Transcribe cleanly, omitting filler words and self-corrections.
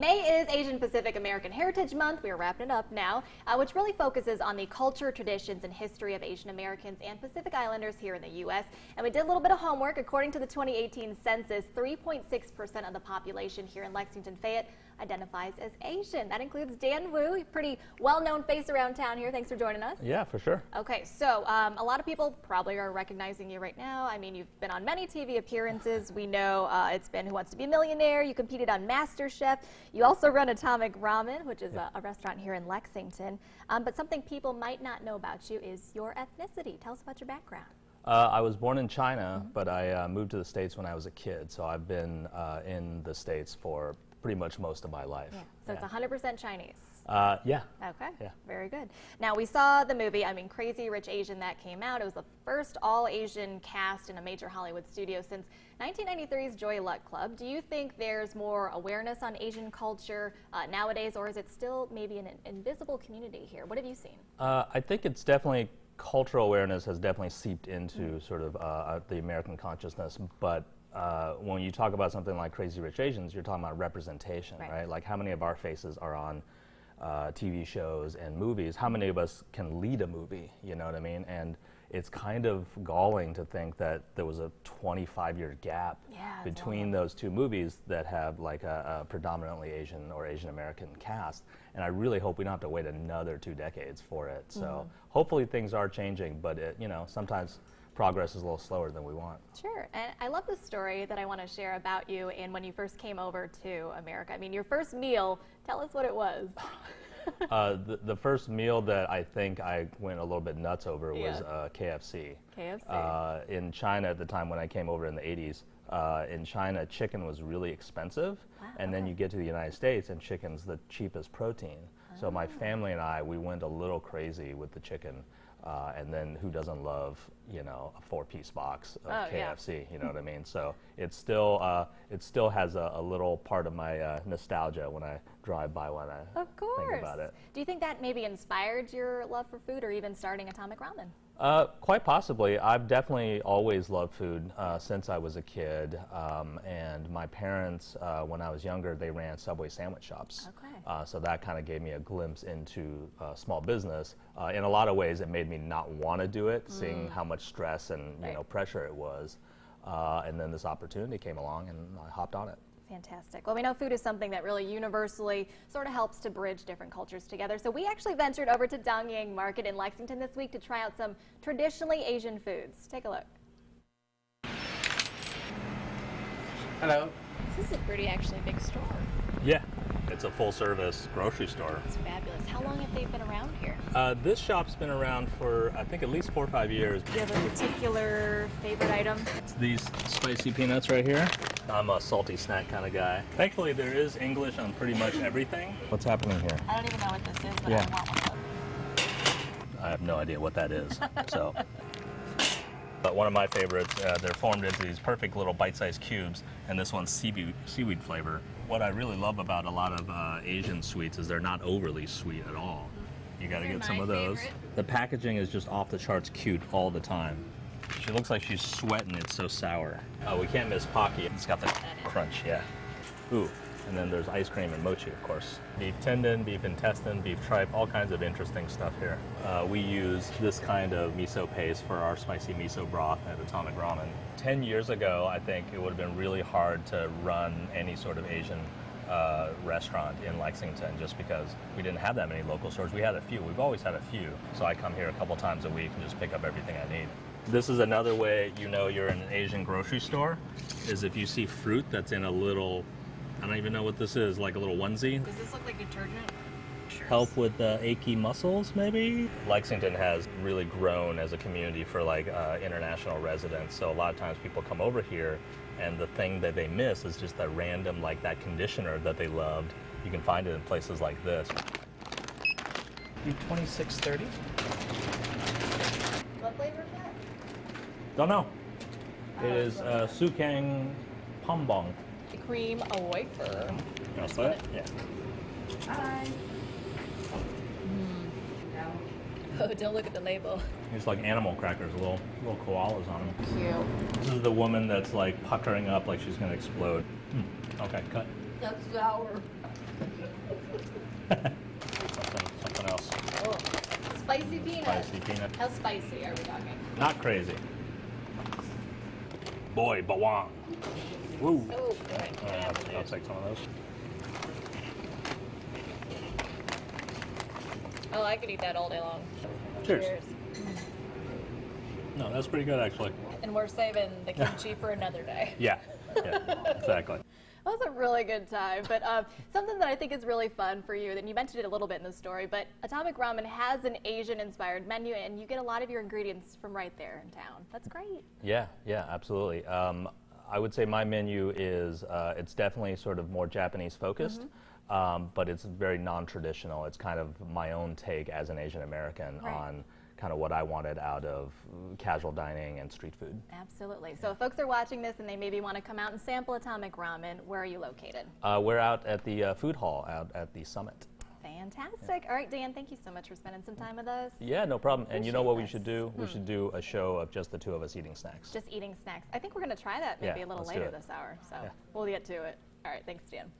May is Asian Pacific American Heritage Month. We are wrapping it up now, which really focuses on the culture, traditions, and history of Asian Americans and Pacific Islanders here in the U.S. And we did a little bit of homework. According to the 2018 census, 3.6% of the population here in Lexington Fayette identifies as Asian. That includes Dan Wu, a pretty well-known face around town here. Thanks for joining us. Yeah, for sure. Okay, so a lot of people probably are recognizing you right now. I mean, you've been on many TV appearances. We know it's been Who Wants to Be a Millionaire. You competed on MasterChef. You also run Atomic Ramen, which is a restaurant here in Lexington. But something people might not know about you is your ethnicity. Tell us about your background. I was born in China, but I moved to the States when I was a kid. So I've been in the States for pretty much most of my life. Yeah. So it's 100% Chinese. Yeah. Okay. Yeah. Very good. Now, we saw the movie, Crazy Rich Asian, that came out. It was the first all-Asian cast in a major Hollywood studio since 1993's Joy Luck Club. Do you think there's more awareness on Asian culture nowadays, or is it still maybe an invisible community here? What have you seen? I think it's definitely cultural awareness has definitely seeped into sort of the American consciousness, but when you talk about something like Crazy Rich Asians, you're talking about representation, right? Like how many of our faces are on TV shows and movies? How many of us can lead a movie, you know what I mean? And it's kind of galling to think that there was a 25-year gap between those two movies that have like a predominantly Asian or Asian American cast. And I really hope we don't have to wait another 2 decades for it. So hopefully things are changing, but you know, sometimes progress is a little slower than we want. Sure, and I love the story that I want to share about you and when you first came over to America. I mean, your first meal, tell us what it was. The first meal that I think I went a little bit nuts over was KFC. KFC. In China at the time when I came over in the 80s, in China chicken was really expensive, and then you get to the United States and chicken's the cheapest protein. So my family and I, we went a little crazy with the chicken. And then who doesn't love, you know, a 4-piece box of KFC, you know what I mean? So it still has a little part of my nostalgia when I drive by when I think about it. Do you think that maybe inspired your love for food or even starting Atomic Ramen? Quite possibly. I've definitely always loved food since I was a kid. And my parents, when I was younger, they ran Subway sandwich shops. So that kind of gave me a glimpse into small business. In a lot of ways, it made me not want to do it, seeing how much stress and you know pressure it was. And then this opportunity came along, and I hopped on it. Fantastic. Well, we know food is something that really universally sort of helps to bridge different cultures together. So we actually ventured over to DongYangMarket in Lexington this week to try out some traditionally Asian foods. Take a look. Hello. This is a pretty actually big store. Yeah, it's a full-service grocery store. It's fabulous. How long have they been around here? This shop's been around for, I think, at least 4 or 5 years. Do you have a particular favorite item? It's these spicy peanuts right here. I'm a salty snack kind of guy. Thankfully, there is English on pretty much everything. What's happening here? I don't even know what this is, but I want one. I have no idea what that is. So, but one of my favorites, they're formed into these perfect little bite-sized cubes, and this one's seaweed flavor. What I really love about a lot of Asian sweets is they're not overly sweet at all. You got to get some of those. The packaging is just off the charts cute all the time. She looks like she's sweating. It's so sour. Oh, we can't miss Pocky. It's got the crunch, yeah. Ooh, and then there's ice cream and mochi, of course. Beef tendon, beef intestine, beef tripe, all kinds of interesting stuff here. We use this kind of miso paste for our spicy miso broth at Atomic Ramen. 10 years ago, I think it would have been really hard to run any sort of Asian restaurant in Lexington just because we didn't have that many local stores. We had a few. We've always had a few. So I come here a couple times a week and just pick up everything I need. This is another way you know you're in an Asian grocery store, is if you see fruit that's in a little, I don't even know what this is, like a little onesie. Does this look like detergent? Sure. Help with achy muscles, maybe? Lexington has really grown as a community for like international residents. So a lot of times people come over here and the thing that they miss is just that random, like that conditioner that they loved. You can find it in places like this. $26.30. What flavor is that? Don't know. It is Sukang Pombong. Cream a wafer. You want to split it? Yeah. Hi. Oh, don't look at the label. It's like animal crackers, little koalas on them. Cute. This is the woman that's like puckering up like she's gonna explode. Okay, cut. That's sour. Spicy peanuts. Spicy peanut. How spicy are we talking? Not crazy. Boy, bawang. Woo. Oh, boy. I'll take some of those. Oh, I could eat that all day long. Cheers. No, that's pretty good actually. And we're saving the kimchi for another day. Yeah, exactly. That was a really good time, but something that I think is really fun for you, and you mentioned it a little bit in the story, but Atomic Ramen has an Asian-inspired menu, and you get a lot of your ingredients from right there in town. That's great. Yeah, absolutely. I would say my menu is, it's definitely sort of more Japanese focused, but it's very non-traditional. It's kind of my own take as an Asian American on kind of what I wanted out of casual dining and street food. Absolutely. So if folks are watching this and they maybe want to come out and sample Atomic Ramen, where are you located? We're out at the food hall out at the Summit. Fantastic. All right, Dan, thank you so much for spending some time with us. Yeah, no problem. And you know what we Appreciate should do? We should do a show of just the two of us eating snacks. Just eating snacks. I think we're going to try that maybe a little let's do later it. this hour, so Yeah. we'll get to it. All right, thanks, Dan.